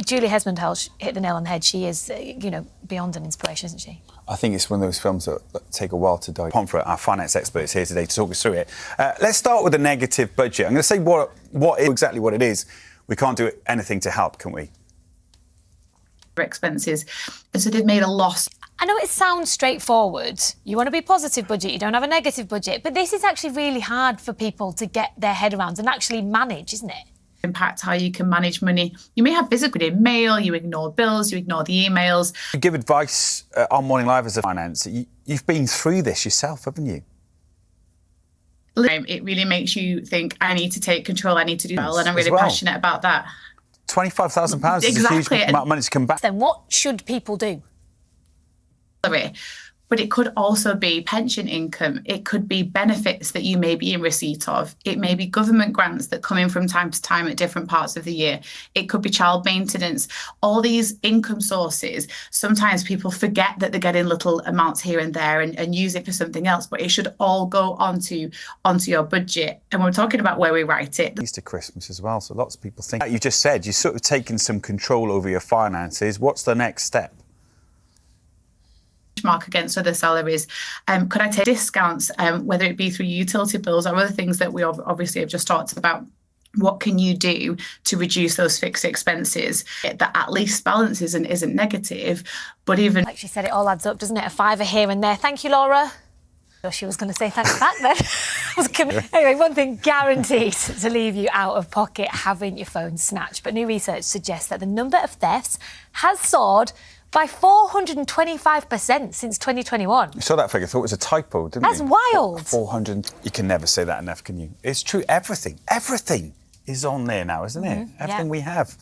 Julie Hesmondhalgh hit the nail on the head. She is, beyond an inspiration, isn't she? I think it's one of those films that take a while to die. Pomfret, our finance expert, is here today to talk us through it. Let's start with the negative budget. I'm going to say exactly what it is. We can't do anything to help, can we? Expenses, and so they've made a loss. I know it sounds straightforward. You want to be a positive budget, you don't have a negative budget, but this is actually really hard for people to get their head around and actually manage, isn't it? Impact how you can manage money. You may have physical mail, you ignore bills, you ignore the emails. You give advice on Morning Live as a finance. You've been through this yourself, haven't you? It really makes you think, I need to take control, I need to do well, and I'm really passionate about that. £25,000 is a huge amount of money to come back. Then what should people do? But it could also be pension income. It could be benefits that you may be in receipt of. It may be government grants that come in from time to time at different parts of the year. It could be child maintenance. All these income sources, sometimes people forget that they're getting little amounts here and there and use it for something else, but it should all go onto your budget. And we're talking about where we write it. Easter Christmas as well, so lots of people think, like you just said, you've sort of taken some control over your finances. What's the next step? Mark against other salaries. Could I take discounts, whether it be through utility bills or other things that we obviously have just talked about? What can you do to reduce those fixed expenses that at least balances and isn't negative, but even... Like she said, it all adds up, doesn't it? A fiver here and there. Thank you, Laura. She was going to say thanks back then. Anyway, one thing guaranteed to leave you out of pocket, having your phone snatched. But new research suggests that the number of thefts has soared by 425% since 2021. You saw that figure, thought it was a typo, didn't you? That's wild. 400. You can never say that enough, can you? It's true. Everything is on there now, isn't it? Everything we have.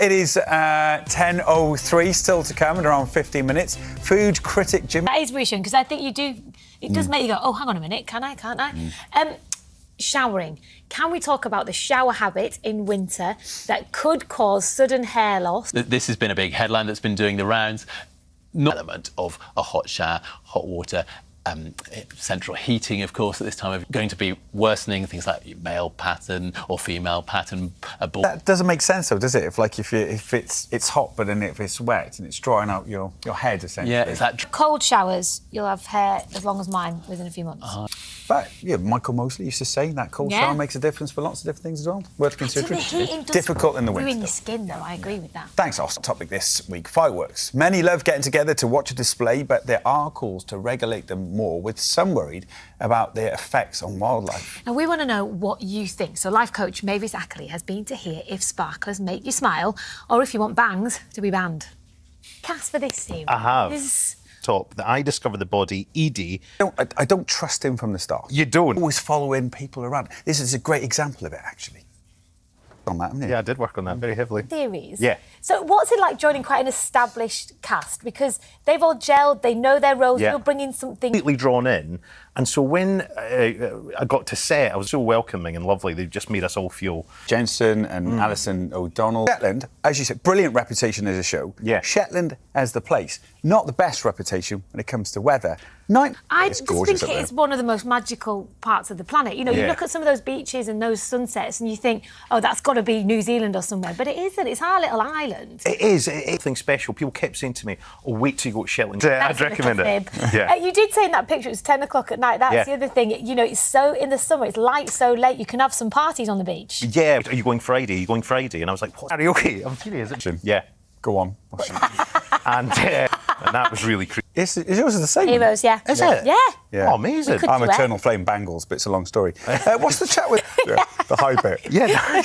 It is 10:03, still to come in around 15 minutes. Food critic Jim. That is reassuring, because I think it does make you go, oh, hang on a minute, can I, can't I? Showering. Can we talk about the shower habit in winter that could cause sudden hair loss? This has been a big headline that's been doing the rounds. No element of a hot shower, hot water, central heating, of course, at this time of going to be worsening things like male pattern or female pattern. That doesn't make sense, though, does it? If it's hot, but then if it's wet and it's drying out your head, essentially. Yeah, is that cold showers? You'll have hair as long as mine within a few months. But yeah, Michael Mosley used to say that cold shower makes a difference for lots of different things as well. Worth considering. It's difficult in the winter. Ruin your skin, though. I agree with that. Thanks, Austin. Topic this week: fireworks. Many love getting together to watch a display, but there are calls to regulate them more, with some worried about their effects on wildlife. Now, we want to know what you think. So life coach Mavis Ackley has been to hear if sparklers make you smile or if you want bangs to be banned. Cast for this series. I have. Top that I discovered the body, Edie. I don't trust him from the start. You don't? Always following people around. This is a great example of it, actually. On that, haven't you? Yeah, I did work on that very heavily. Theories. Yeah. So what's it like joining quite an established cast? Because they've all gelled, they know their roles, you're bringing something... Completely drawn in. And so when I got to set, I was so welcoming and lovely. They just made us all feel... Jensen and Alison O'Donnell. Shetland, as you said, brilliant reputation as a show. Yeah. Shetland as the place. Not the best reputation when it comes to weather. I just think it is one of the most magical parts of the planet. You know, you look at some of those beaches and those sunsets and you think, oh, that's got to be New Zealand or somewhere. But it isn't. It's our little island. It is. It's something special. People kept saying to me, oh, wait till you go to Shetland. I'd recommend it. Yeah. You did say in that picture it was 10 o'clock at night. That's the other thing. You know, it's so, in the summer, it's light so late, you can have some parties on the beach. Yeah. Are you going Friday? Are you going Friday? And I was like, what? Karaoke? I'm serious. Yeah. Go on. And that was really creepy. Is yours the same? Heroes, yeah. Is it? Yeah. Oh, amazing. I'm Eternal Flame Bangles, but it's a long story. What's the chat with the high bit? Yeah.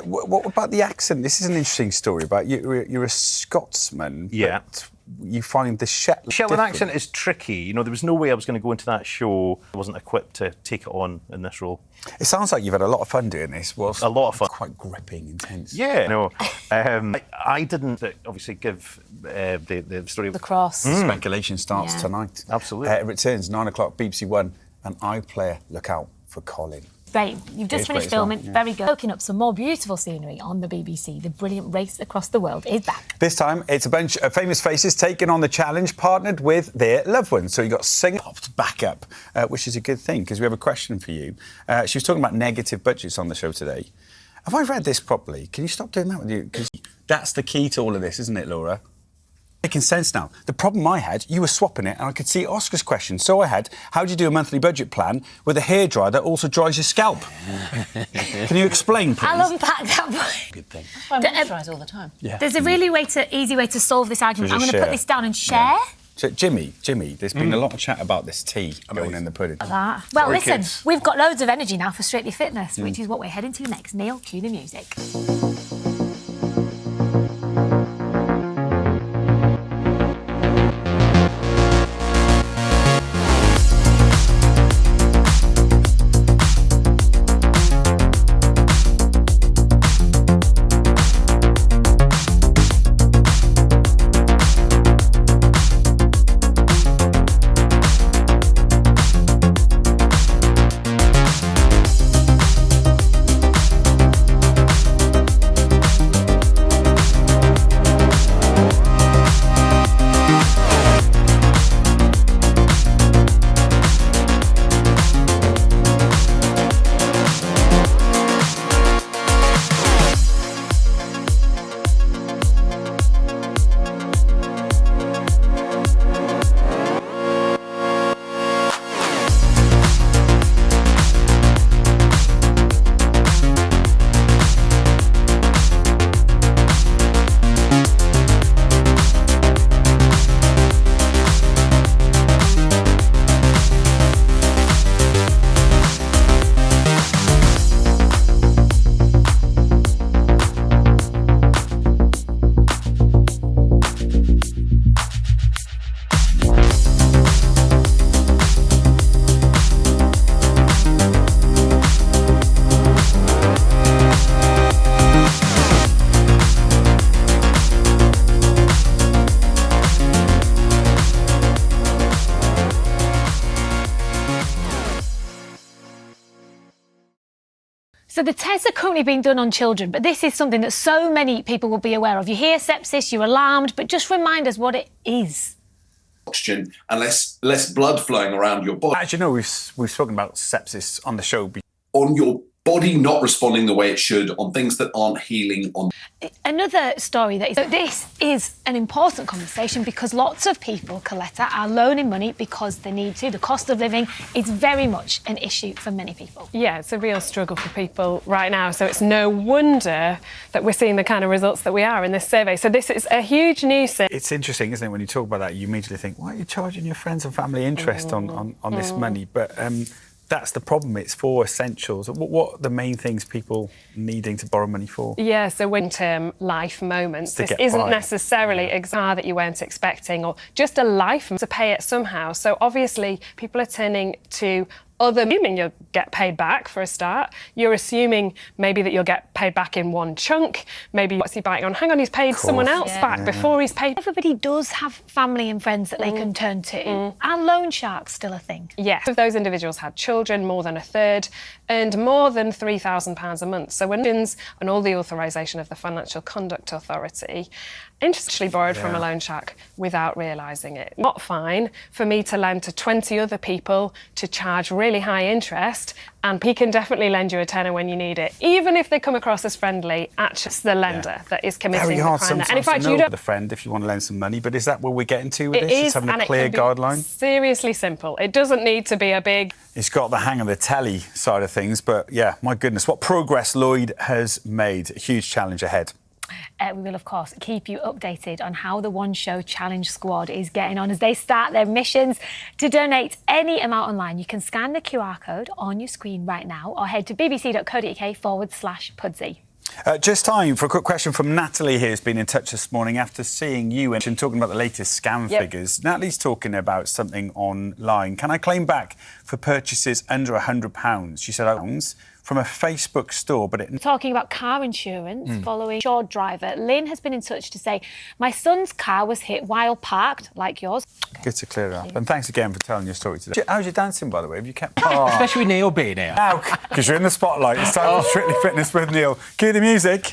What about the accent? This is an interesting story about you're a Scotsman. Yeah. But you find the Shetland accent is tricky. You know, there was no way I was going to go into that show. I wasn't equipped to take it on in this role. It sounds like you've had a lot of fun doing this. Well, a lot of fun. Quite gripping, intense. Yeah. No, I didn't obviously give the story of the cross. Speculation starts tonight. Absolutely. It returns 9 o'clock, BBC One, and iPlayer. Look out for Colin. Great. You've just finished filming. Well. Very good. Soaking up some more beautiful scenery on the BBC. The brilliant Race Across the World is back. This time, it's a bunch of famous faces taking on the challenge, partnered with their loved ones. So you got singer popped back up, which is a good thing, because we have a question for you. She was talking about negative budgets on the show today. Have I read this properly? Can you stop doing that with you? Because that's the key to all of this, isn't it, Laura? Making sense now. The problem I had, you were swapping it, and I could see Oscar's question. So I had, how do you do a monthly budget plan with a hairdryer that also dries your scalp? Can you explain, please? I'll unpack that one. Good thing. I moisturise all the time. Yeah. There's a really easy way to solve this argument. I'm going to put this down and share. Yeah. So, Jimmy, there's been a lot of chat about this tea going in the pudding. Well, Sorry, listen, kids. we've got loads of energy now for Strictly Fitness, which is what we're heading to next. Neil, cue the music. So the tests are currently being done on children, but this is something that so many people will be aware of. You hear sepsis, you're alarmed, but just remind us what it is. Oxygen and less blood flowing around your body. As you know, we've spoken about sepsis on the show. On your body not responding the way it should, on things that aren't healing. Another story that is... So this is an important conversation because lots of people, Coletta, are loaning money because they need to. The cost of living is very much an issue for many people. Yeah, it's a real struggle for people right now. So it's no wonder that we're seeing the kind of results that we are in this survey. So this is a huge news thing. It's interesting, isn't it, when you talk about that, you immediately think, why are you charging your friends and family interest on this money? But that's the problem. It's for essentials. What are the main things people needing to borrow money for? Yeah, so long-term life moments. This get isn't by. necessarily a car that you weren't expecting or just a life to pay it somehow. So obviously people are turning to assuming you'll get paid back for a start. You're assuming maybe that you'll get paid back in one chunk. Maybe what's he biting on? Hang on, he's paid someone else back before he's paid. Everybody does have family and friends that they can turn to. Are loan sharks still a thing? Yes. If those individuals had children, more than a third, earned more than £3,000 a month. So when and all the authorisation of the Financial Conduct Authority, intentionally borrowed from a loan shark without realising it. Not fine for me to lend to 20 other people to charge really high interest, and he can definitely lend you a tenner when you need it, even if they come across as friendly. Actually, it's the lender that is committing Very hard the crime. sometimes And in fact, to know you don't. the friend if you want to lend some money, but is that where we're getting to with It this? is, Just having and a clear it can be guideline? seriously simple. It doesn't need to be a big. It's got the hang of the telly side of things, but yeah, my goodness, what progress Lloyd has made. A huge challenge ahead. We will, of course, keep you updated on how the One Show Challenge Squad is getting on as they start their missions. To donate any amount online, you can scan the QR code on your screen right now or head to bbc.co.uk/Pudsey. Just time for a quick question from Natalie here, who's been in touch this morning after seeing you and talking about the latest scam figures. Natalie's talking about something online. Can I claim back for purchases under £100? She said, from a Facebook store, but it... Talking about car insurance following insured driver, Lynn has been in touch to say, my son's car was hit while parked, like yours. Good to clear it up. And thanks again for telling your story today. How's your dancing, by the way? Have you kept... Especially with Neil being here. Now, because you're in the spotlight. It's time for Strictly Fitness with Neil. Cue the music.